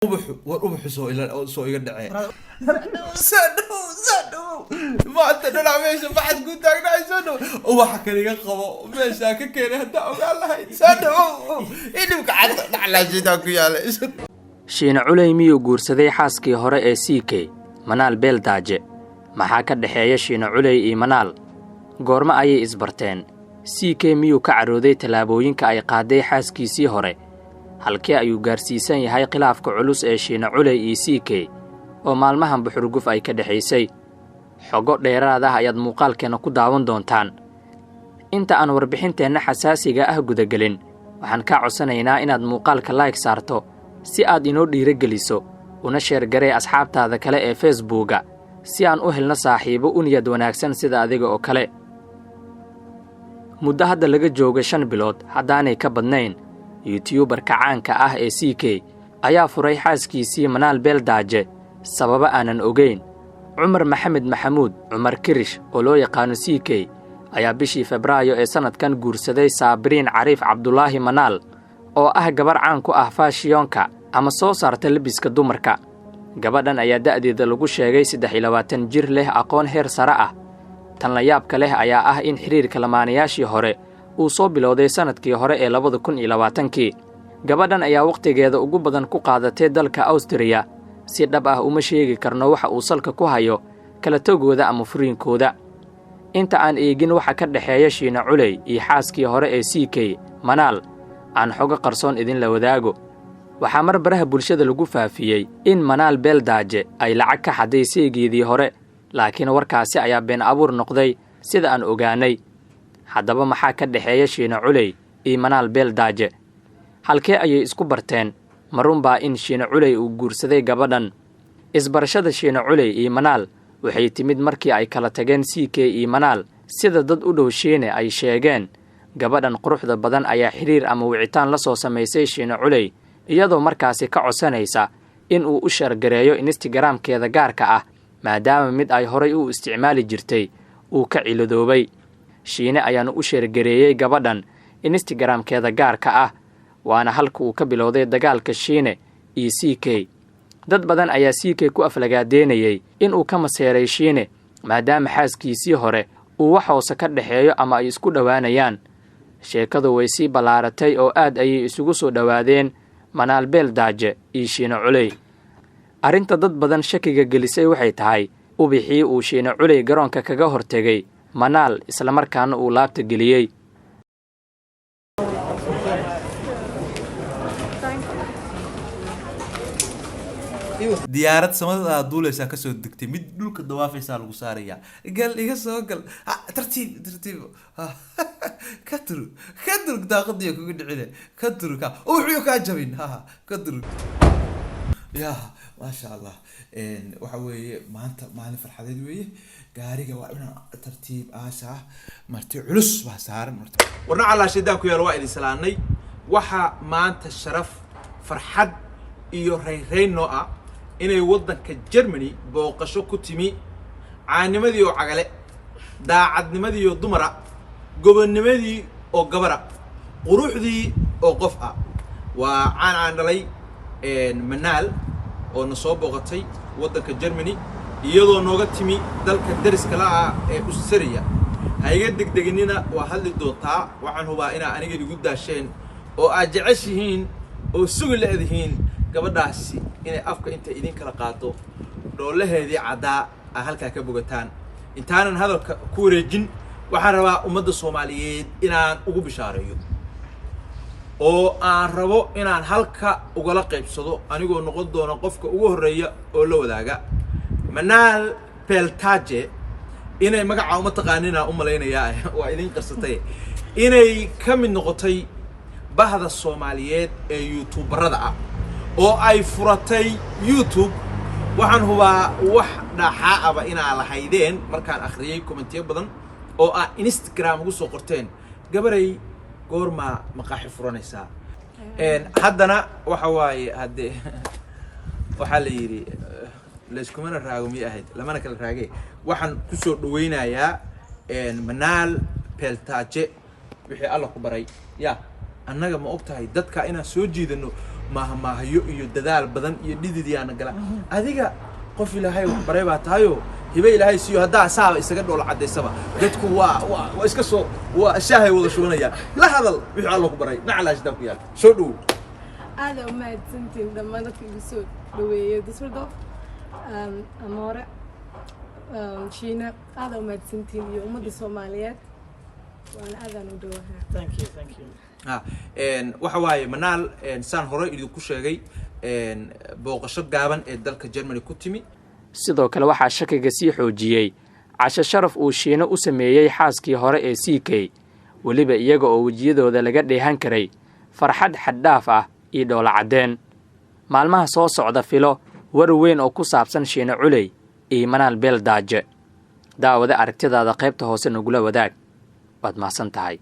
وأروح سو إلى دعاء سادو ما أنت نلعب إيش ما حد قلت أنا سادو وحكى لي قبوا مش هكذا هدا وقال له سادو إني مقعد على جدك يا ليش shiina culey miyuu guursaday xaaskii hore ee CK Manaal Beeldaaje maxaa ka dhaxeeya shiina culey iyo Manaal goorma ayay isbarteen CK miyuu ka carooday talaabooyinka ay qaaday xaaskiisii hore halkee ayuu gaarsiisan yahay khilaafka culus ee shiina culey iyo CK oo maalmahan buxurguf ay ka dhaxaysay xogo dheeraad ah ayaad muuqaalkeena ku daawan doontaan inta aan warbixinteena xasaasiga ah gudagelin waxaan ka codsanaynaa inaad muuqaalka like saarto si aad inoo dhiirigeliso una sheer garee asxaabtaada kale ee Facebooka si aan u helno saaxiibo u niyad wanaagsan sida adiga oo kale muddo hadda laga jooga 5 bilood haddaanay ka badnayn YouTuber-ka caanka ah ee CK ayaa furay xaaskiisii Manaal Beeldaaje sababa aanan ogeyn Cumar Maxamed Maxamuud Cumar Kirish oo loo yaqaan CK ayaa bishii Febraayo ee sanadkan guursaday Saabiriin Cariif Cabdullaahi Manaal oo ah gabar caan ku ah faashiyonka ama soo saarta labiska dumarka gabadhan ayaa da'deeda lagu sheegay 23 jir leh aqoon heer sare ah tan la yaabka leh ayaa ah in xiriirka lamaanayaashii hore uu soo bilowday sanadkii hore ee 2020kii gabadhan ayaa waqtigeeda ugu badan ku qaadatay dalka Austria si dhab ah uma sheegi karno waxa uu salka ku hayo kala tagooda ama furiinkooda inta aan eegin waxa ka dhaxeeya shiina culey iyo xaaskii hore ee CK Manaal aan xogo qarsoon idin la wadaago waxaa mar baraha bulshada lagu faafiyay in Manaal Beeldaaje ay lacag ka xaday seegeedii hore laakiin warkaasi ayaa been abuur noqday sida aan ogaanay haddaba maxaa ka dhaxeeya shiina culey iyo Manaal Beeldaaje halkee ayay isku barteen marunbaa in shiina culey uu guursaday gabadhan isbarashada shiina culey iyo Manaal waxay timid markii ay kala tageen CK iyo Manaal sida dad u dhow shiine ay sheegeen gabadhan quruxda badan ayaa xiriir ama wicitaan la soo sameysay shiina culey iyadoo markaasi ka codsanaysa in uu u shargareeyo Instagram-keeda gaarka ah maadaama mid ay horay u isticmaali jirtay uu ka ciladoobay shiine ayaanu u shargareeyay gabadhan Instagram-keeda gaarka ah waana halka uu ka bilowday dagaalka shiine iyo CK dad badan ayaa CK ku aflagaadeynayay in uu ka maseeray shiine maadaama xaaskiisii hore uu wax hoose ka dhaxeeyo ama ay isku dhawaanayaan sheekadu way sii balaaratay oo aad ayay isugu soo dhawaadeen Manaal Beeldaaje iyo shiina culey arinta dad badan shakiga gelisay waxay tahay ubixii uu shiina culey garoonka kaga hortagay Manaal isla markaana uu laabta geliyay diyaarad samada duulaysa ka soo degtay mid dhulka dawaafaysa lagu saaraya gal iga soo gal tartiib ka tur daaqadiyo kugu dhicile ka tur ka wuxuu ka jabin ka tur ya ma sha Allah waxa weeye maanta maalin farxadeed weeye gaariga waa inaan tartiib aasha marti culus ba saaran marti warna ala shidaan ku yar waa idin salaanay waxa maanta sharaf farxad iyo reeyno ah inay wadanka Germany booqasho ku timi caanimadii oo cagale daacadnimadii oo dumara gobonnimadii oo gabara quruxdii oo qof ah waa caan dhalay Manaal oo na soo booqatay wadanka Germany iyadoo nooga timi dalka dariska la ah ee Austria hayga degdegnina waa hadli doontaa waxaan hubaa inaa aniga igu daasheen oo aad jeceshihiin oo sugi leedihiin gabadhaasi inay afka inta idin kala qaato dhoolaheedii cadaa halka ka bogataan intaanan hadalka ku wareejin waxaan rabaa ummadda Soomaaliyeed inaan ugu bishaareeyo oo aan rabo inaan halka uga la qaybsado anigoo noqon doona qofka ugu horeeya oo la wadaaga Manaal Beeldaaje inay magaca uma taqaanina u maleynaya waa idin qarsatay inay ka mid noqotay bahda Soomaaliyeed ee YouTuberada ah oo ay furatay YouTube waxaan hubaa wax dhaxaaba inaa la haydeen markaan akhriyay commentiyo badan oo aan Instagram ugu soo qorteen gabaray goorma maqaaxi furanaysa haddana waxa waaye hadde waxa la yiri la isku mana raago mi ahayd lamana kala raagay waxaan ku soo dhaweynayaa Manaal Beeldaaje wixii alla ku baray ya annaga ma ogtahay dadka inaan soo jiidano mahmahyo iyo dadaal badan iyo dhididiyaana gala adiga qof ilaahay wax baray baa tahayo hibe ilaahay siiyo haddaa saaba isaga dhoola cadaysaba dadku waa iska soo waa shaahay wada shubanaya la hadal wixii alla ku baray naclaash dab ku yaal soo dhow aada u mahadsantiin dhammaan dadka igu soo dhaweeyay Düsseldorf Amore Shiina aada u mahadsantiin iyo ummadda Soomaaliyeed waan aadan u dhawahay thank you waxa waaye Manaal saan hore idinku sheegay booqasho gaaban ee dalka Germany ku timi sidoo kale waxaa shakiga sii xoojiyey casho sharaf uu Shiina u sameeyey xaaskii hore ee CK waliba iyaga oo wajiyadooda laga dheehan karay farxad xad dhaaf ah iyo dhoola cadeen maalmaha soo socda filo war weyn oo ku saabsan Shiina Culey iyo Manaal Beeldaaje daawada aragtidaada qaybta hoose nagula wadaag waad mahadsan tahay